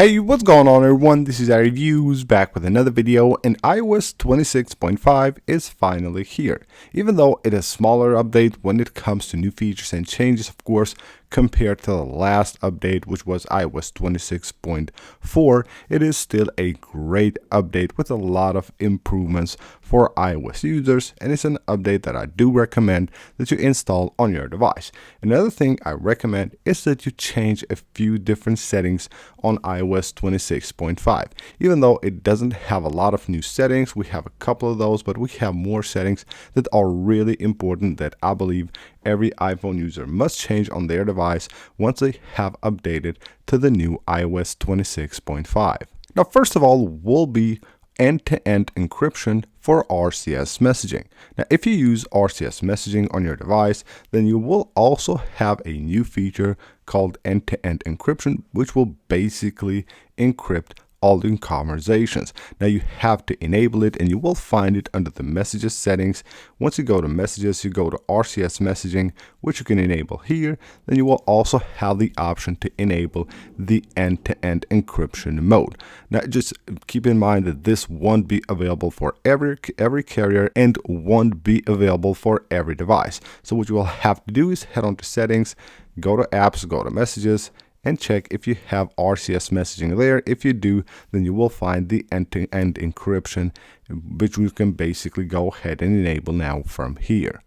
Hey, what's going on everyone? This is iReviews back with another video, and iOS 26.5 is finally here. Even though it is a smaller update when it comes to new features and changes, of course, compared to the last update, which was iOS 26.4, it is still a great update with a lot of improvements for iOS users, and it's an update that I do recommend that you install on your device. Another thing I recommend is that you change a few different settings on iOS 26.5. Even though it doesn't have a lot of new settings, we have a couple of those, but we have more settings that are really important that I believe every iPhone user must change on their device once they have updated to the new iOS 26.5. Now, first of all, will be end-to-end encryption for RCS messaging. Now, if you use RCS messaging on your device, then you will also have a new feature called end-to-end encryption, which will basically encrypt all the conversations. Now you have to enable it, and you will find it under the messages settings. Once you go to messages, you go to RCS messaging, which you can enable here. Then you will also have the option to enable the end-to-end encryption mode. Now just keep in mind that this won't be available for every carrier and won't be available for every device. So what you will have to do is head on to settings, go to apps, go to messages, and check if you have RCS messaging there. If you do, then you will find the end-to-end encryption, which we can basically go ahead and enable now from here.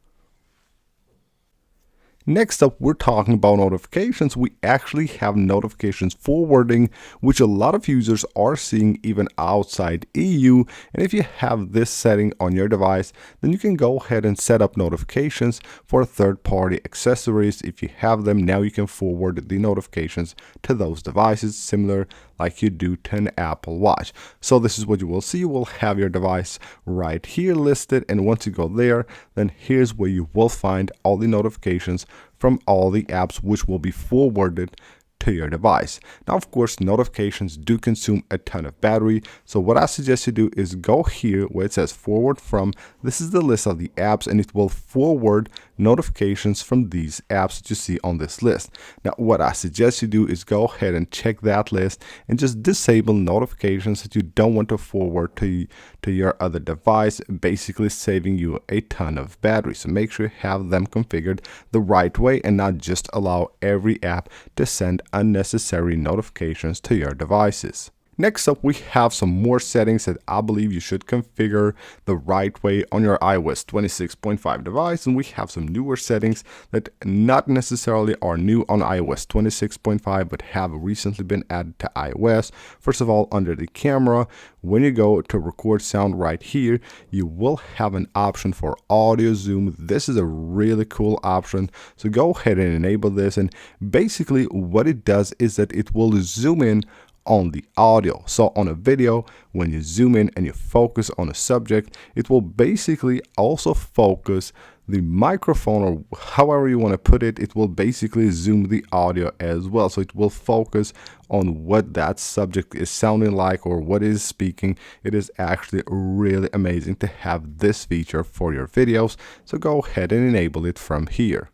Next up, we're talking about notifications. We actually have notifications forwarding, which a lot of users are seeing even outside EU. And if you have this setting on your device, then you can go ahead and set up notifications for third-party accessories. If you have them, now you can forward the notifications to those devices, similar like you do to an Apple Watch. So this is what you will see. You will have your device right here listed, and once you go there, then here's where you will find all the notifications from all the apps which will be forwarded to your device. Now, of course, notifications do consume a ton of battery. So what I suggest you do is go here where it says forward from. This is the list of the apps, and it will forward notifications from these apps that you see on this list. Now, what I suggest you do is go ahead and check that list and just disable notifications that you don't want to forward to your other device, basically saving you a ton of battery. So make sure you have them configured the right way and not just allow every app to send unnecessary notifications to your devices. Next up, we have some more settings that I believe you should configure the right way on your iOS 26.5 device, and we have some newer settings that not necessarily are new on iOS 26.5 but have recently been added to iOS. First of all, under the camera, when you go to record sound right here, you will have an option for audio zoom. This is a really cool option, so go ahead and enable this, and basically what it does is that it will zoom in on the audio. So on a video, when you zoom in and you focus on a subject, it will basically also focus the microphone, or however you want to put it. It will basically zoom the audio as well. So it will focus on what that subject is sounding like or what is speaking. It is actually really amazing to have this feature for your videos. So go ahead and enable it from here.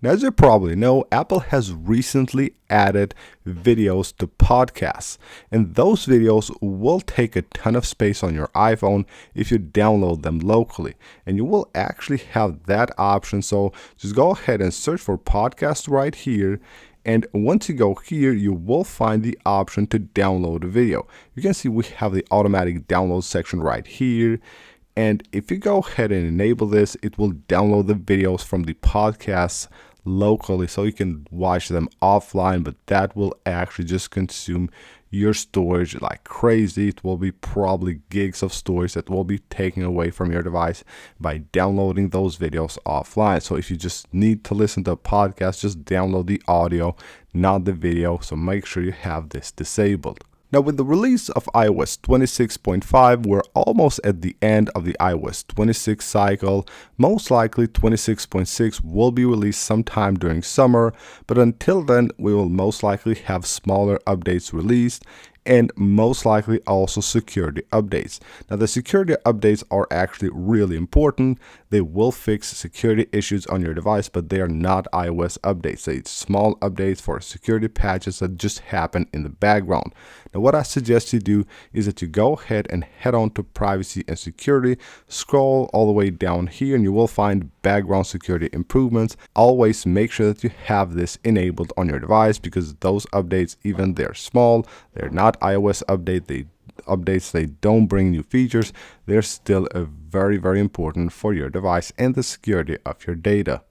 Now, as you probably know, Apple has recently added videos to podcasts, and those videos will take a ton of space on your iPhone if you download them locally, and you will actually have that option. So just go ahead and search for podcasts right here, and once you go here, you will find the option to download a video. You can see we have the automatic download section right here. And if you go ahead and enable this, it will download the videos from the podcasts locally, so you can watch them offline, but that will actually just consume your storage like crazy. It will be probably gigs of storage that will be taken away from your device by downloading those videos offline. So if you just need to listen to a podcast, just download the audio, not the video. So make sure you have this disabled. Now, with the release of iOS 26.5, we're almost at the end of the iOS 26 cycle. Most likely 26.6 will be released sometime during summer, but until then, we will most likely have smaller updates released, and most likely also security updates. Now, the security updates are actually really important. They will fix security issues on your device, but they are not iOS updates. They're small updates for security patches that just happen in the background. Now, what I suggest you do is that you go ahead and head on to privacy and security, scroll all the way down here, and you will find background security improvements. Always make sure that you have this enabled on your device, because those updates, even they're small, they're not iOS updates, they don't bring new features, they're still very important for your device and the security of your data.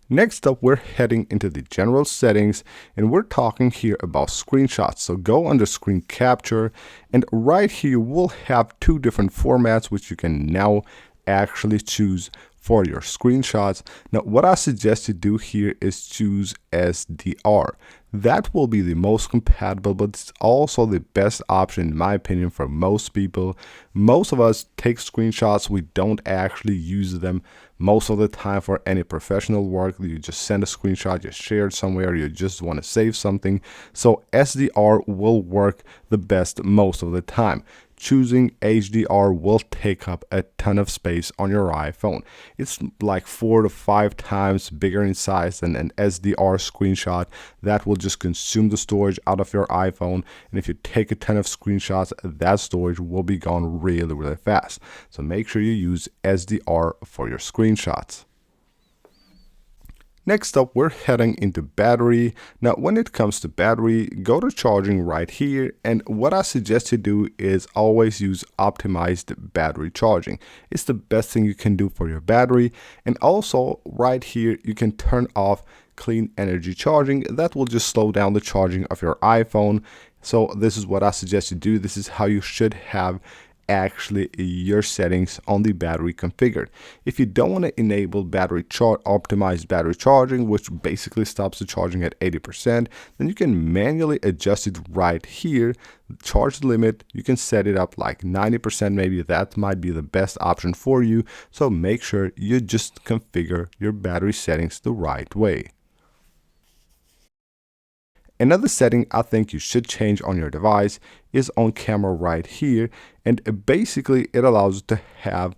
Next up, we're heading into the general settings, and we're talking here about screenshots. So go under screen capture, and right here we'll have two different formats which you can now actually choose for your screenshots. Now, what I suggest you do here is choose SDR. That will be the most compatible, but it's also the best option in my opinion for most people. Most of us take screenshots, we don't actually use them most of the time for any professional work. You just send a screenshot, you share it somewhere, you just want to save something. So SDR will work the best most of the time. Choosing HDR will take up a ton of space on your iPhone. It's like 4 to 5 times bigger in size than an SDR screenshot. That will just consume the storage out of your iPhone, and if you take a ton of screenshots, that storage will be gone really fast. So make sure you use SDR for your screenshots. Next up, we're heading into battery. Now, when it comes to battery, go to charging right here. And what I suggest you do is always use optimized battery charging. It's the best thing you can do for your battery. And also right here, you can turn off clean energy charging. That will just slow down the charging of your iPhone. So this is what I suggest you do. This is how you should have actually your settings on the battery configured. If you don't want to enable optimized battery charging, which basically stops the charging at 80%, then you can manually adjust it right here. Charge limit, you can set it up like 90%, maybe that might be the best option for you. So make sure you just configure your battery settings the right way. Another setting I think you should change on your device is on camera right here, and basically it allows you to have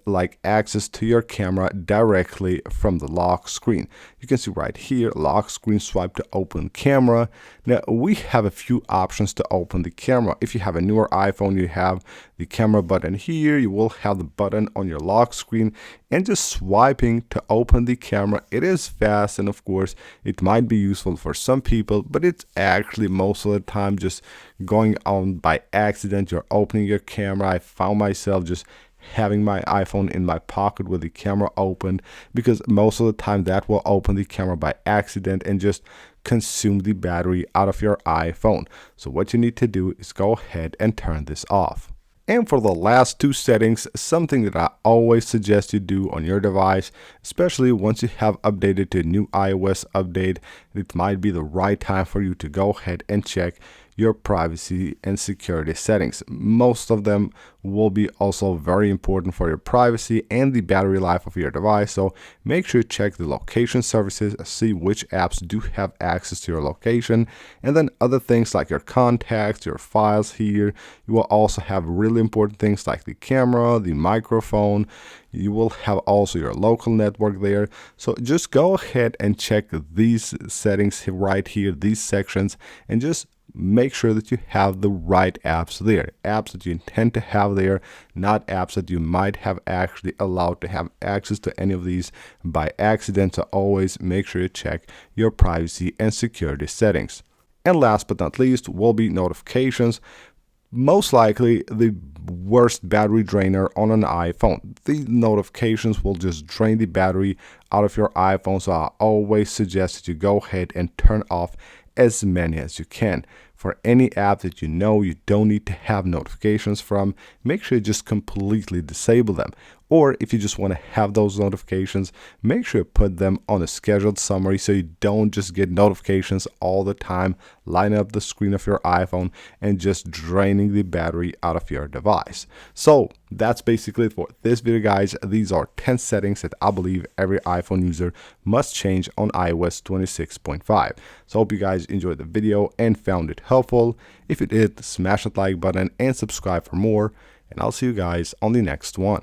like access to your camera directly from the lock screen. You can see right here, lock screen, swipe to open camera. Now we have a few options to open the camera. If you have a newer iPhone, you have the camera button here, you will have the button on your lock screen, and just swiping to open the camera. It is fast, and of course it might be useful for some people, but it's actually most of the time just going on by accident. You're opening your camera. I found myself just having my iPhone in my pocket with the camera open, because most of the time that will open the camera by accident and just consume the battery out of your iPhone. So what you need to do is go ahead and turn this off. And for the last two settings, something that I always suggest you do on your device, especially once you have updated to a new iOS update, it might be the right time for you to go ahead and check your privacy and security settings. Most of them will be also very important for your privacy and the battery life of your device. So make sure you check the location services, see which apps do have access to your location, and then other things like your contacts, your files here. You will also have really important things like the camera, the microphone. You will have also your local network there. So just go ahead and check these settings right here, these sections, and just make sure that you have the right apps there, apps that you intend to have there, not apps that you might have actually allowed to have access to any of these by accident. So always make sure you check your privacy and security settings. And last but not least will be notifications. Most likely the worst battery drainer on an iPhone. The notifications will just drain the battery out of your iPhone. So I always suggest that you go ahead and turn off as many as you can. For any app that you know you don't need to have notifications from, make sure you just completely disable them. Or if you just want to have those notifications, make sure you put them on a scheduled summary so you don't just get notifications all the time, lining up the screen of your iPhone and just draining the battery out of your device. So that's basically it for this video, guys. These are 10 settings that I believe every iPhone user must change on iOS 26.5. So I hope you guys enjoyed the video and found it helpful. If you did, smash that like button and subscribe for more, and I'll see you guys on the next one.